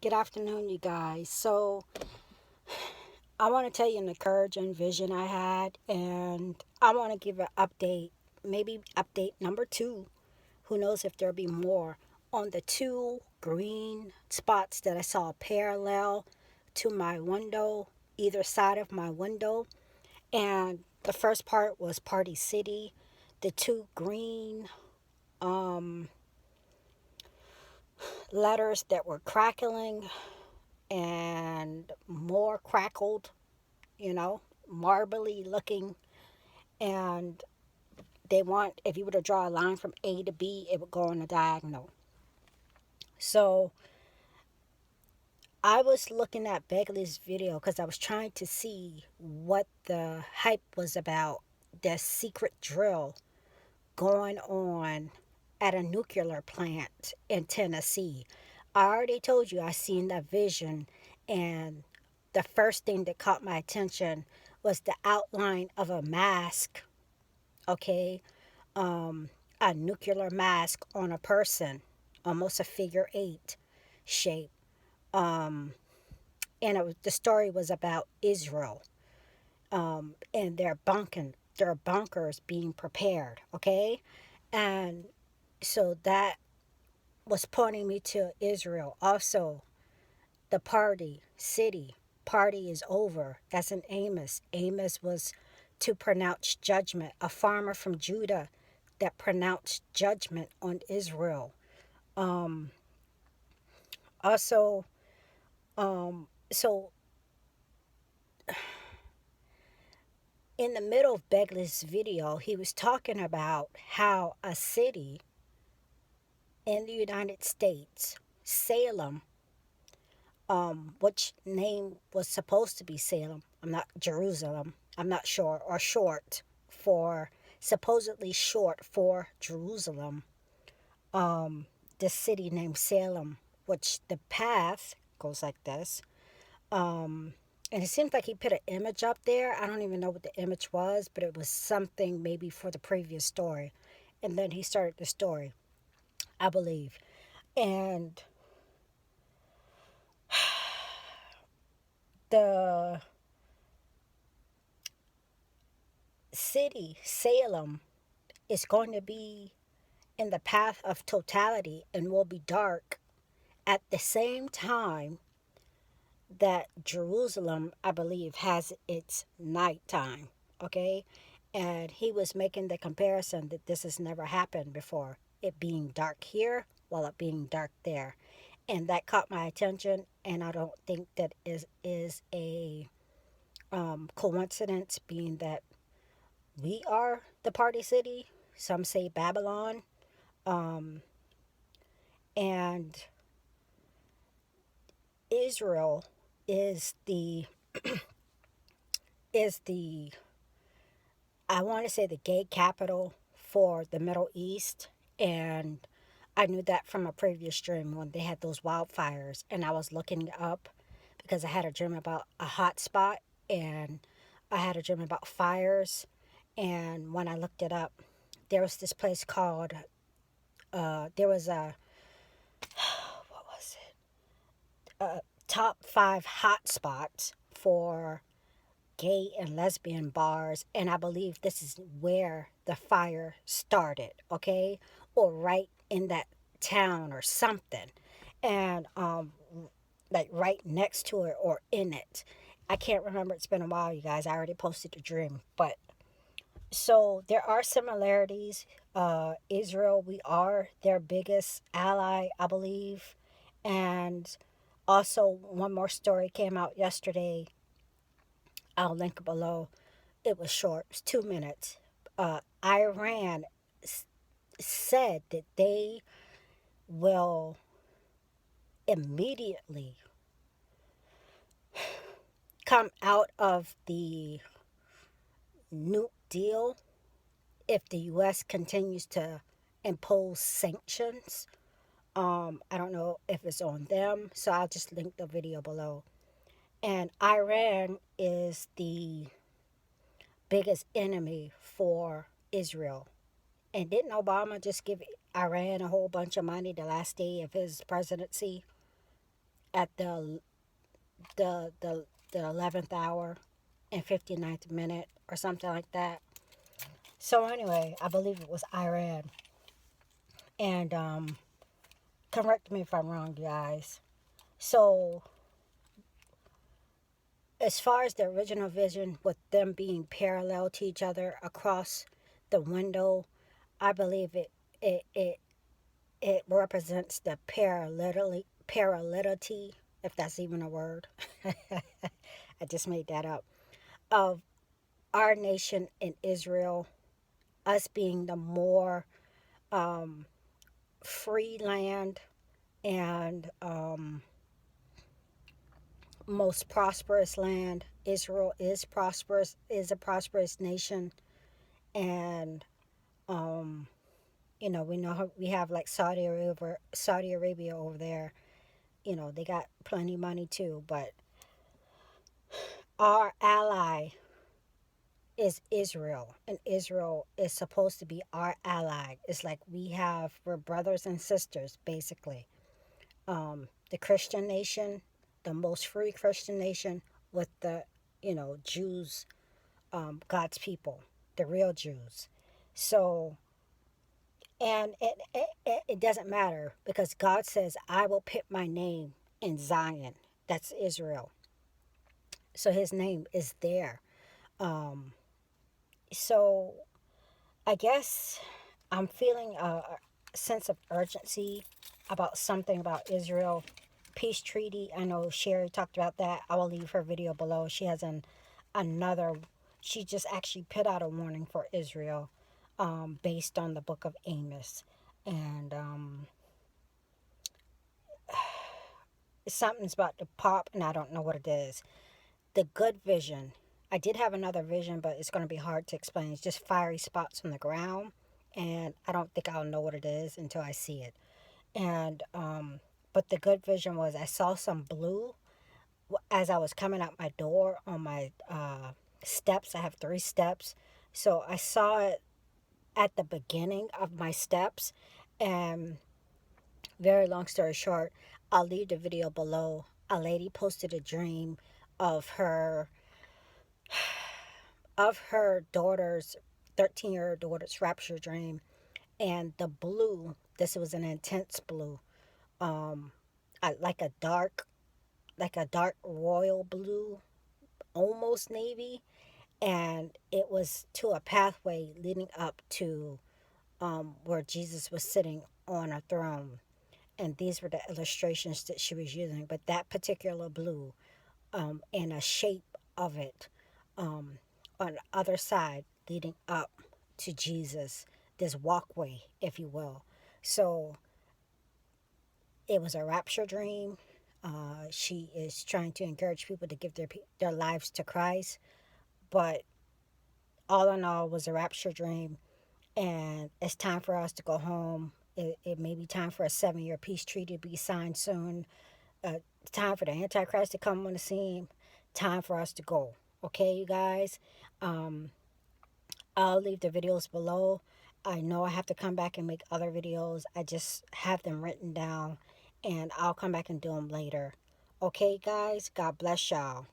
Good afternoon, you guys. So, I want to tell you an encouraging vision I had, and I want to give an update, maybe update number two. Who knows if there'll be more on the two green spots that I saw parallel to my window, either side of my window. And the first part was Party City, the two green um, letters that were crackling and more crackled, marbly looking. And they want, if you were to draw a line from A to B, it would go on a diagonal. So I was looking at Begley's video because I was trying to see what the hype was about. The secret drill going on at a nuclear plant in Tennessee. I already told you I seen that vision, and the first thing that caught my attention was the outline of a mask, okay? Um, a nuclear mask on a person, almost a figure eight shape. Um, and the story was about Israel, and their bunkers being prepared, okay? And so that was pointing me to Israel. Also, the party is over. That's in Amos. Amos was to pronounce judgment, a farmer from Judah that pronounced judgment on Israel. Um, also, so in the middle of Begley's video, he was talking about how a city in the United States, Salem, which name was supposed to be Salem, I'm not Jerusalem, I'm not sure, or short for, supposedly short for Jerusalem, this city named Salem, which the path goes like this. Um, and it seems like he put an image up there. I don't even know what the image was, but it was something maybe for the previous story. And then he started the story, I believe. And the city, Salem, is going to be in the path of totality and will be dark at the same time that Jerusalem, I believe, has its nighttime. Okay? And he was making the comparison that this has never happened before, it being dark here while it being dark there. And that caught my attention, and I don't think that is a coincidence, being that we are the party city. Some say Babylon. Um, and Israel is the I want to say the gay capital for the Middle East. And I knew that from a previous dream when they had those wildfires, and I was looking up because I had a dream about a hot spot, and I had a dream about fires. And when I looked it up, there was this place called there was a what was it, top 5 hot spots for gay and lesbian bars, and I believe this is where the fire started, okay? Or right in that town or something. And like right next to it or in it. I can't remember, it's been a while, you guys. I already posted the dream, but so there are similarities. Israel, we are their biggest ally, I believe. And also, one more story came out yesterday. I'll link it below. It was short, it was 2 minutes. Iran said that they will immediately come out of the nuke deal if the U.S. continues to impose sanctions. I don't know if it's on them, so I'll just link the video below. And Iran is the biggest enemy for Israel. And didn't Obama just give Iran a whole bunch of money the last day of his presidency? at the 11th hour and 59th minute or something like that. So anyway, I believe it was Iran. And correct me if I'm wrong, guys. So as far as the original vision with them being parallel to each other across the window, I believe it represents the parallelity, if that's even a word. I just made that up, of our nation in Israel, us being the more um, free land and most prosperous land. Israel is prosperous, is a prosperous nation, and um, we know we have like Saudi Arabia over there. They got plenty of money too, but our ally is Israel, and Israel is supposed to be our ally. It's like we're brothers and sisters, basically. The Christian nation, the most free Christian nation, with the, Jews, God's people, the real Jews. So, and it doesn't matter because God says, I will put my name in Zion. That's Israel. So his name is there. Um, so I guess I'm feeling a sense of urgency about something about Israel peace treaty. I know Sherry talked about that. I will leave her video below. She has another. She just actually put out a warning for Israel, based on the book of Amos, and something's about to pop, and I don't know what it is. The good vision. I did have another vision, but it's going to be hard to explain. It's just fiery spots on the ground, and I don't think I'll know what it is until I see it. And but the good vision was I saw some blue as I was coming out my door on my steps. I have 3 steps, so I saw it at the beginning of my steps. And very long story short, I'll leave the video below. A lady posted a dream of her daughter's 13-year-old daughter's rapture dream, and the blue. This was an intense blue, um, like a dark royal blue, almost navy, and it was to a pathway leading up to where Jesus was sitting on a throne. And these were the illustrations that she was using. But that particular blue, and a shape of it, um, on the other side leading up to Jesus, this walkway, if you will. So it was a rapture dream. She is trying to encourage people to give their lives to Christ, but all in all, it was a rapture dream, and it's time for us to go home. It may be time for a 7-year peace treaty to be signed soon. Time for the Antichrist to come on the scene. Time for us to go. Okay, you guys. Um, I'll leave the videos below. I know I have to come back and make other videos. I just have them written down, and I'll come back and do them later. Okay, guys. God bless y'all.